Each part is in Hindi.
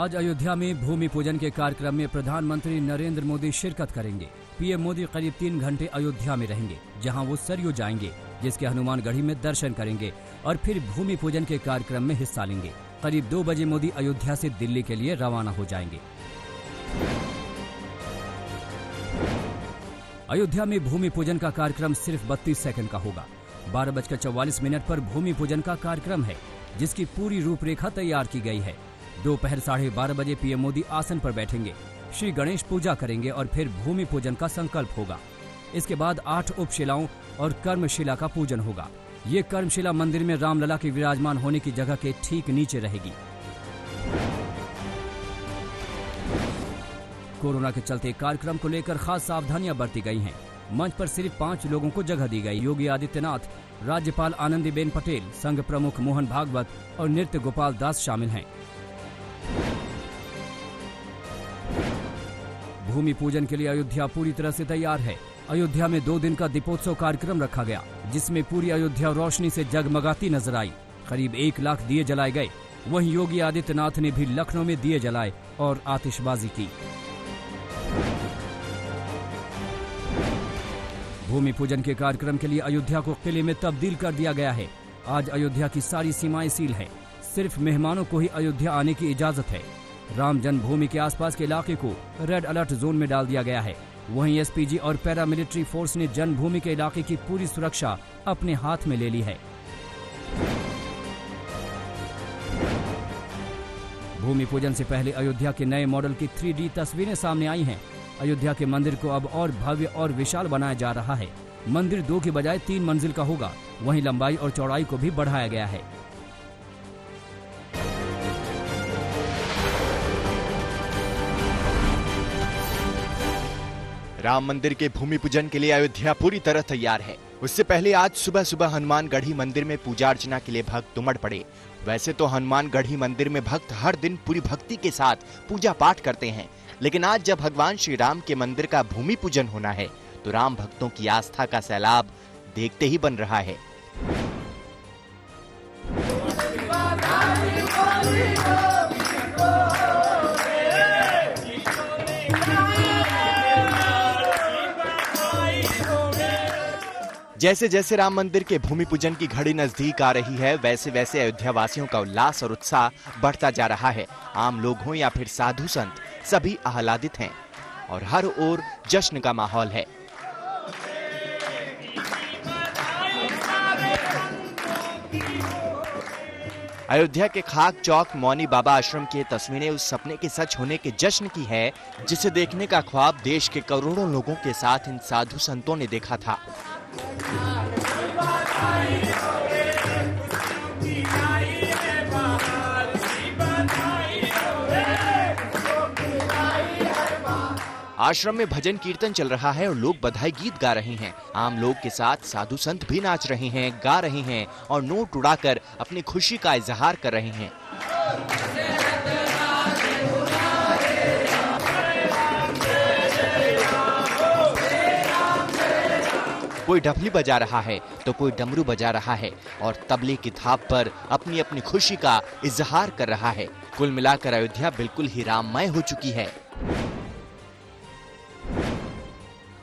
आज अयोध्या में भूमि पूजन के कार्यक्रम में प्रधानमंत्री नरेंद्र मोदी शिरकत करेंगे। पीएम मोदी करीब 3 घंटे अयोध्या में रहेंगे, जहां वो सरयू जाएंगे, जिसके हनुमानगढ़ी में दर्शन करेंगे और फिर भूमि पूजन के कार्यक्रम में हिस्सा लेंगे। करीब 2 बजे मोदी अयोध्या से दिल्ली के लिए रवाना हो जाएंगे। अयोध्या में भूमि पूजन का कार्यक्रम सिर्फ 32 सेकंड का होगा। 12:44 पर भूमि पूजन का कार्यक्रम है, जिसकी पूरी रूपरेखा तैयार की गई है। दोपहर 12:30 बजे पीएम मोदी आसन पर बैठेंगे, श्री गणेश पूजा करेंगे और फिर भूमि पूजन का संकल्प होगा। इसके बाद 8 उपशिलाओं और कर्मशिला का पूजन होगा। ये कर्मशिला मंदिर में रामलला के विराजमान होने की जगह के ठीक नीचे रहेगी। कोरोना के चलते कार्यक्रम को लेकर खास सावधानियां बरती गई हैं। मंच पर सिर्फ 5 लोगों को जगह दी गई। योगी आदित्यनाथ, राज्यपाल आनंदीबेन पटेल, संघ प्रमुख मोहन भागवत और नृत्य गोपाल दास शामिल हैं। भूमि पूजन के लिए अयोध्या पूरी तरह से तैयार है। अयोध्या में 2 दिन का दीपोत्सव कार्यक्रम रखा गया, जिसमें पूरी अयोध्या रोशनी से जगमगाती नजर आई। करीब 1 लाख दिए जलाए गए। वहीं योगी आदित्यनाथ ने भी लखनऊ में दिए जलाए और आतिशबाजी की। भूमि पूजन के कार्यक्रम के लिए अयोध्या को किले में तब्दील कर दिया गया है। आज अयोध्या की सारी सीमाएं सील है। सिर्फ मेहमानों को ही अयोध्या आने की इजाजत है। राम जन्मभूमि के आसपास के इलाके को रेड अलर्ट जोन में डाल दिया गया है। वहीं एसपीजी और पैरामिलिट्री फोर्स ने जन्मभूमि के इलाके की पूरी सुरक्षा अपने हाथ में ले ली है। भूमि पूजन से पहले अयोध्या के नए मॉडल की 3D तस्वीरें सामने आई हैं। अयोध्या के मंदिर को अब और भव्य और विशाल बनाया जा रहा है। मंदिर 2 की बजाय 3 मंजिल का होगा। वहीं लंबाई और चौड़ाई को भी बढ़ाया गया है। राम मंदिर के भूमि पूजन के लिए अयोध्या पूरी तरह तैयार है। उससे पहले आज सुबह सुबह हनुमानगढ़ी मंदिर में पूजा अर्चना के लिए भक्त उमड़ पड़े। वैसे तो हनुमानगढ़ी मंदिर में भक्त हर दिन पूरी भक्ति के साथ पूजा पाठ करते हैं, लेकिन आज जब भगवान श्री राम के मंदिर का भूमि पूजन होना है, तो राम भक्तों की आस्था का सैलाब देखते ही बन रहा है। जैसे जैसे राम मंदिर के भूमि पूजन की घड़ी नजदीक आ रही है, वैसे वैसे अयोध्या वासियों का उल्लास और उत्साह बढ़ता जा रहा है। आम लोग हों या फिर साधु संत, सभी आह्लादित हैं और हर ओर जश्न का माहौल है। अयोध्या के खाक चौक मौनी बाबा आश्रम की तस्वीरें उस सपने के सच होने के जश्न की है, जिसे देखने का ख्वाब देश के करोड़ों लोगों के साथ इन साधु संतों ने देखा था। आश्रम में भजन कीर्तन चल रहा है और लोग बधाई गीत गा रहे हैं। आम लोग के साथ साधु संत भी नाच रहे हैं, गा रहे हैं और नोट उड़ाकर अपनी खुशी का इजहार कर रहे हैं। कोई ढपली बजा रहा है तो कोई डमरू बजा रहा है और तबले की थाप पर अपनी अपनी खुशी का इजहार कर रहा है। कुल मिलाकर अयोध्या बिल्कुल ही राममय हो चुकी है।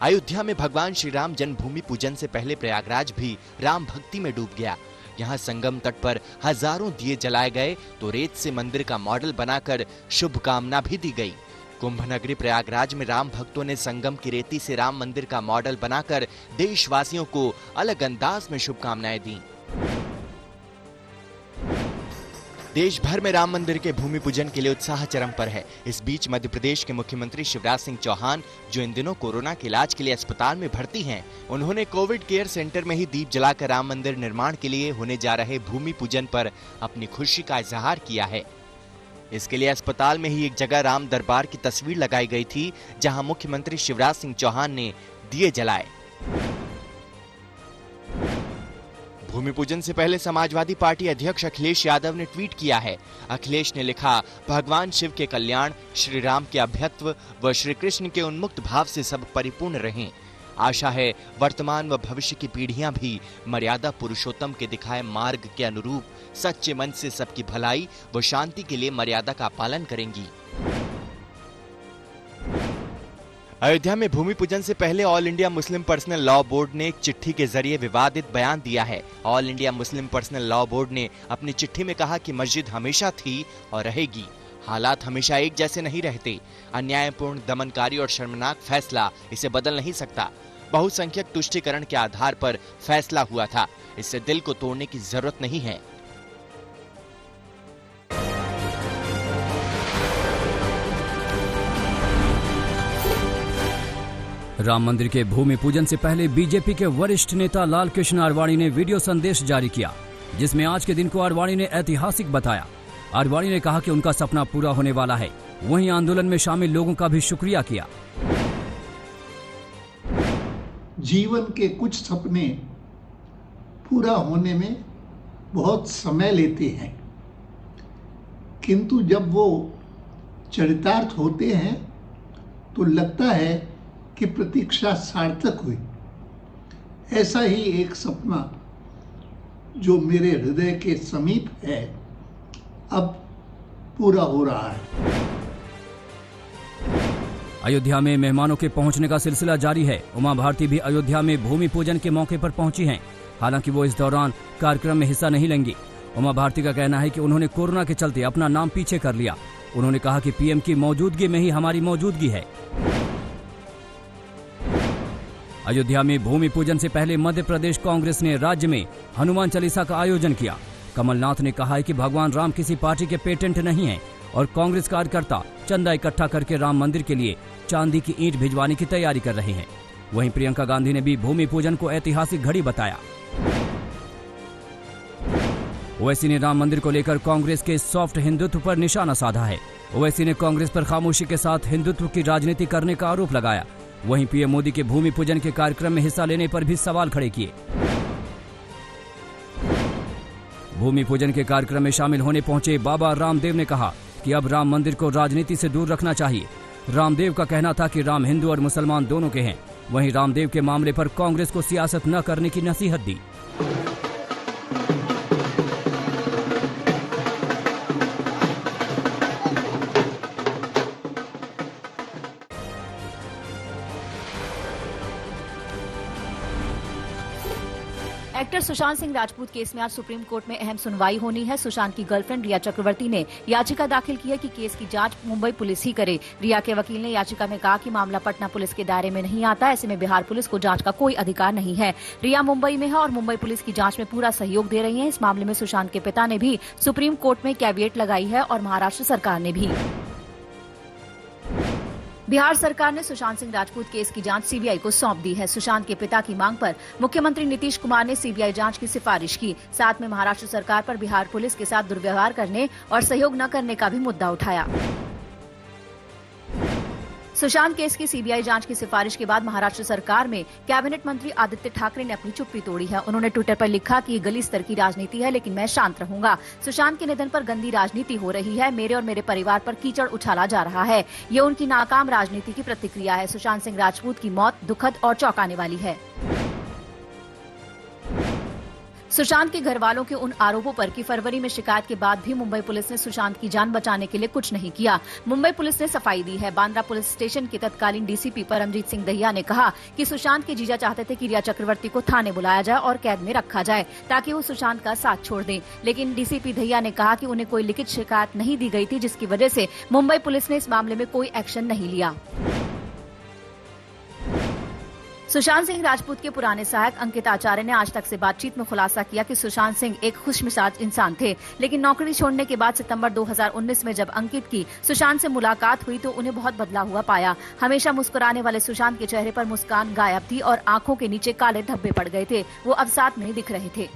अयोध्या में भगवान श्री राम जन्मभूमि पूजन से पहले प्रयागराज भी राम भक्ति में डूब गया। यहाँ संगम तट पर हजारों दिए जलाए गए तो रेत से मंदिर का मॉडल बनाकर शुभकामना भी दी गई। कुंभ नगरी प्रयागराज में राम भक्तों ने संगम की रेती से राम मंदिर का मॉडल बनाकर देशवासियों को अलग अंदाज में शुभकामनाएं दी। देश भर में राम मंदिर के भूमि पूजन के लिए उत्साह चरम पर है। इस बीच मध्य प्रदेश के मुख्यमंत्री शिवराज सिंह चौहान, जो इन दिनों कोरोना के इलाज के लिए अस्पताल में भर्ती हैं, उन्होंने कोविड केयर सेंटर में ही दीप जलाकर राम मंदिर निर्माण के लिए होने जा रहे भूमि पूजन पर अपनी खुशी का इजहार किया है। इसके लिए अस्पताल में ही एक जगह राम दरबार की तस्वीर लगाई गई थी, जहां मुख्यमंत्री शिवराज सिंह चौहान ने दिए जलाए। भूमि पूजन से पहले समाजवादी पार्टी अध्यक्ष अखिलेश यादव ने ट्वीट किया है। अखिलेश ने लिखा, भगवान शिव के कल्याण, श्री राम के अभ्यत्व व श्री कृष्ण के उन्मुक्त भाव से सब परिपूर्ण रहें। आशा है वर्तमान व भविष्य की पीढ़ियां भी मर्यादा पुरुषोत्तम के दिखाए मार्ग के अनुरूप सच्चे मन से सबकी भलाई व शांति के लिए मर्यादा का पालन करेंगी। अयोध्या में भूमि पूजन से पहले all India Muslim personal law board ने एक चिट्ठी के जरिए विवादित बयान दिया है। All India Muslim personal law board ने अपनी चिट्ठी में कहा कि मस्जिद हमेशा थी और रहेगी। हालात हमेशा एक जैसे नहीं रहते। अन्यायपूर्ण, दमनकारी और शर्मनाक फैसला इसे बदल नहीं सकता। बहुसंख्यक तुष्टीकरण के आधार पर फैसला हुआ था। इससे दिल को तोड़ने की जरूरत नहीं है। राम मंदिर के भूमि पूजन से पहले बीजेपी के वरिष्ठ नेता लाल कृष्ण आडवाणी ने वीडियो संदेश जारी किया, जिसमें आज के दिन को आडवाणी ने ऐतिहासिक बताया। आडवाणी ने कहा कि उनका सपना पूरा होने वाला है। वहीं आंदोलन में शामिल लोगों का भी शुक्रिया किया। जीवन के कुछ सपने पूरा होने में बहुत समय लेते हैं, किंतु जब वो चरितार्थ होते हैं तो लगता है कि प्रतीक्षा सार्थक हुई। ऐसा ही एक सपना जो मेरे हृदय के समीप है अब पूरा हो रहा है। अयोध्या में मेहमानों के पहुंचने का सिलसिला जारी है। उमा भारती भी अयोध्या में भूमि पूजन के मौके पर पहुंची हैं। हालांकि वो इस दौरान कार्यक्रम में हिस्सा नहीं लेंगी। उमा भारती का कहना है कि उन्होंने कोरोना के चलते अपना नाम पीछे कर लिया। उन्होंने कहा कि पीएम की मौजूदगी में ही हमारी मौजूदगी है। अयोध्या में भूमि पूजन से पहले मध्य प्रदेश कांग्रेस ने राज्य में हनुमान चालीसा का आयोजन किया। कमलनाथ ने कहा है कि भगवान राम किसी पार्टी के पेटेंट नहीं है और कांग्रेस कार्यकर्ता चंदा इकट्ठा करके राम मंदिर के लिए चांदी की ईंट भिजवाने की तैयारी कर रहे हैं। वहीं प्रियंका गांधी ने भी भूमि पूजन को ऐतिहासिक घड़ी बताया। ओवैसी ने राम मंदिर को लेकर कांग्रेस के सॉफ्ट हिंदुत्व पर निशाना साधा है। ओवैसी ने कांग्रेस पर खामोशी के साथ हिंदुत्व की राजनीति करने का आरोप लगाया। वहीं पीएम मोदी के भूमि पूजन के कार्यक्रम में हिस्सा लेने पर भी सवाल खड़े किए। भूमि पूजन के कार्यक्रम में शामिल होने पहुंचे बाबा रामदेव ने कहा कि अब राम मंदिर को राजनीति से दूर रखना चाहिए। रामदेव का कहना था कि राम हिंदू और मुसलमान दोनों के हैं। वहीं रामदेव के मामले पर कांग्रेस को सियासत न करने की नसीहत दी। एक्टर सुशांत सिंह राजपूत केस में आज सुप्रीम कोर्ट में अहम सुनवाई होनी है। सुशांत की गर्लफ्रेंड रिया चक्रवर्ती ने याचिका दाखिल की है कि केस की जांच मुंबई पुलिस ही करे। रिया के वकील ने याचिका में कहा कि मामला पटना पुलिस के दायरे में नहीं आता, ऐसे में बिहार पुलिस को जांच का कोई अधिकार नहीं है। रिया मुंबई में है और मुंबई पुलिस की जांच में पूरा सहयोग दे रही है। इस मामले में सुशांत के पिता ने भी सुप्रीम कोर्ट में कैविएट लगाई है और महाराष्ट्र सरकार ने भी। बिहार सरकार ने सुशांत सिंह राजपूत केस की जांच सीबीआई को सौंप दी है। सुशांत के पिता की मांग पर मुख्यमंत्री नीतीश कुमार ने सीबीआई जांच की सिफारिश की। साथ में महाराष्ट्र सरकार पर बिहार पुलिस के साथ दुर्व्यवहार करने और सहयोग न करने का भी मुद्दा उठाया। सुशांत केस की सीबीआई जांच की सिफारिश के बाद महाराष्ट्र सरकार में कैबिनेट मंत्री आदित्य ठाकरे ने अपनी चुप्पी तोड़ी है। उन्होंने ट्विटर पर लिखा कि ये गली स्तर की राजनीति है, लेकिन मैं शांत रहूंगा। सुशांत के निधन पर गंदी राजनीति हो रही है। मेरे और मेरे परिवार पर कीचड़ उछाला जा रहा है। ये उनकी नाकाम राजनीति की प्रतिक्रिया है। सुशांत सिंह राजपूत की मौत दुखद और चौंकाने वाली है। सुशांत के घर वालों के उन आरोपों पर कि फरवरी में शिकायत के बाद भी मुंबई पुलिस ने सुशांत की जान बचाने के लिए कुछ नहीं किया। मुंबई पुलिस ने सफाई दी है। बांद्रा पुलिस स्टेशन के तत्कालीन डीसीपी परमजीत सिंह दहिया ने कहा कि सुशांत के जीजा चाहते थे कि रिया चक्रवर्ती को थाने बुलाया जाए और कैद में रखा जाए ताकि वो सुशांत का साथ छोड़ दें, लेकिन डीसीपी दहिया ने कहा कि उन्हें कोई लिखित शिकायत नहीं दी गई थी, जिसकी वजह से मुंबई पुलिस ने इस मामले में कोई एक्शन नहीं लिया। सुशांत सिंह राजपूत के पुराने सहायक अंकित आचार्य ने आज तक से बातचीत में खुलासा किया कि सुशांत सिंह एक खुशमिजाज इंसान थे, लेकिन नौकरी छोड़ने के बाद सितंबर 2019 में जब अंकित की सुशांत से मुलाकात हुई तो उन्हें बहुत बदला हुआ पाया। हमेशा मुस्कुराने वाले सुशांत के चेहरे पर मुस्कान गायब थी और आंखों के नीचे काले धब्बे पड़ गए थे। वो अब साथ में दिख रहे थे।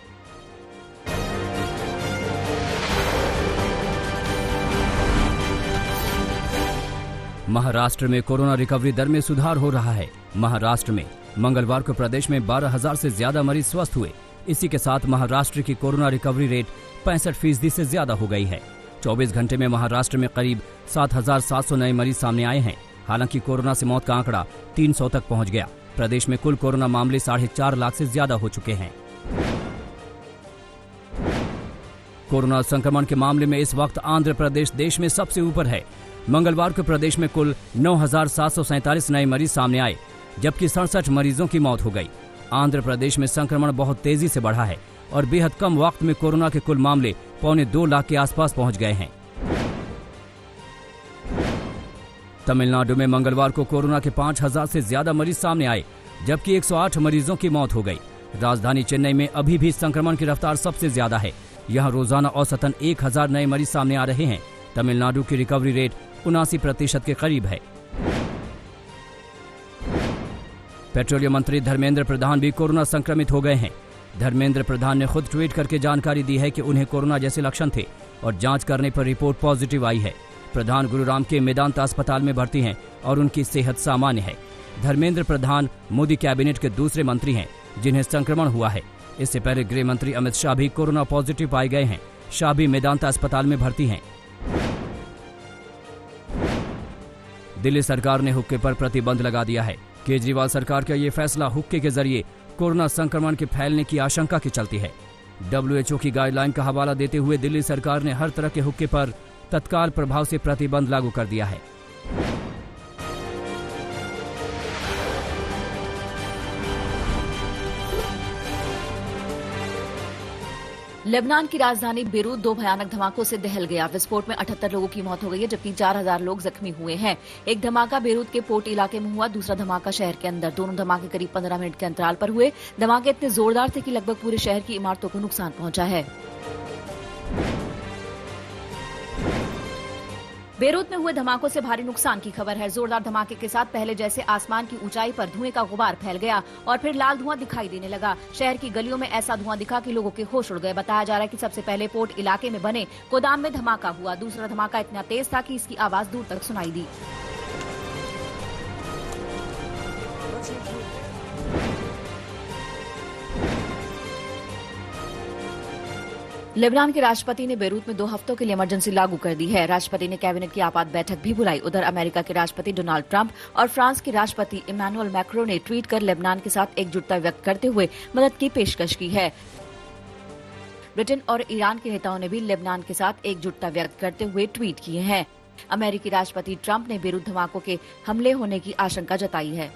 महाराष्ट्र में कोरोना रिकवरी दर में सुधार हो रहा है। महाराष्ट्र में मंगलवार को प्रदेश में 12,000 से ज्यादा मरीज स्वस्थ हुए। इसी के साथ महाराष्ट्र की कोरोना रिकवरी रेट 65% से ज्यादा हो गई है। 24 घंटे में महाराष्ट्र में करीब 7,700 नए मरीज सामने आए हैं। हालांकि कोरोना से मौत का आंकड़ा 300 तक पहुंच गया। प्रदेश में कुल कोरोना मामले 4.5 लाख से ज्यादा हो चुके हैं। कोरोना संक्रमण के मामले में इस वक्त आंध्र प्रदेश देश में सबसे ऊपर है। मंगलवार को प्रदेश में कुल 9,747 नए मरीज सामने आए, जबकि 67 मरीजों की मौत हो गई। आंध्र प्रदेश में संक्रमण बहुत तेजी से बढ़ा है और बेहद कम वक्त में कोरोना के कुल मामले 1.25 लाख के आसपास पहुंच गए हैं। तमिलनाडु में मंगलवार को कोरोना के 5,000 से ज्यादा मरीज सामने आए, जबकि 108 मरीजों की मौत हो गई। राजधानी चेन्नई में अभी भी संक्रमण की रफ्तार सबसे ज्यादा है। यहां रोजाना औसतन 1,000 नए मरीज सामने आ रहे हैं। तमिलनाडु की रिकवरी रेट 79% के करीब है। पेट्रोलियम मंत्री धर्मेंद्र प्रधान भी कोरोना संक्रमित हो गए हैं। धर्मेंद्र प्रधान ने खुद ट्वीट करके जानकारी दी है कि उन्हें कोरोना जैसे लक्षण थे और जांच करने पर रिपोर्ट पॉजिटिव आई है। प्रधान गुरुग्राम के मेदांता अस्पताल में भर्ती हैं और उनकी सेहत सामान्य है। धर्मेंद्र प्रधान मोदी कैबिनेट के दूसरे मंत्री हैं जिन्हें संक्रमण हुआ है। इससे पहले गृह मंत्री अमित शाह भी कोरोना पॉजिटिव पाए गए हैं। शाह भी मेदांता अस्पताल में भर्ती हैं। दिल्ली सरकार ने हुक्के पर प्रतिबंध लगा दिया है। केजरीवाल सरकार का ये फैसला हुक्के के जरिए कोरोना संक्रमण के फैलने की आशंका की चलती है। WHO की गाइडलाइन का हवाला देते हुए दिल्ली सरकार ने हर तरह के हुक्के पर तत्काल प्रभाव से प्रतिबंध लागू कर दिया है। लेबनान की राजधानी बेरूत 2 भयानक धमाकों से दहल गया। विस्फोट में 78 लोगों की मौत हो गई है, जबकि 4,000 लोग जख्मी हुए हैं। एक धमाका बेरूत के पोर्ट इलाके में हुआ, दूसरा धमाका शहर के अंदर। दोनों धमाके करीब 15 मिनट के अंतराल पर हुए। धमाके इतने जोरदार थे कि लगभग पूरे शहर की इमारतों को नुकसान पहुंचा है। बेरूत में हुए धमाकों से भारी नुकसान की खबर है। जोरदार धमाके के साथ पहले जैसे आसमान की ऊंचाई पर धुएं का गुबार फैल गया और फिर लाल धुआं दिखाई देने लगा। शहर की गलियों में ऐसा धुआं दिखा कि लोगों के होश उड़ गए। बताया जा रहा है कि सबसे पहले पोर्ट इलाके में बने गोदाम में धमाका हुआ। दूसरा धमाका इतना तेज था कि इसकी आवाज दूर तक सुनाई दी। लेबनान के राष्ट्रपति ने बेरूत में 2 हफ्तों के लिए इमरजेंसी लागू कर दी है। राष्ट्रपति ने कैबिनेट की आपात बैठक भी बुलाई। उधर अमेरिका के राष्ट्रपति डोनाल्ड ट्रंप और फ्रांस के राष्ट्रपति इमैनुअल मैक्रों ने ट्वीट कर लेबनान के साथ एकजुटता व्यक्त करते हुए मदद की पेशकश की है। ब्रिटेन और ईरान के नेताओं ने भी लेबनान के साथ एकजुटता व्यक्त करते हुए ट्वीट किए हैं। अमेरिकी राष्ट्रपति ट्रंप ने बेरूत धमाकों के हमले होने की आशंका जताई है।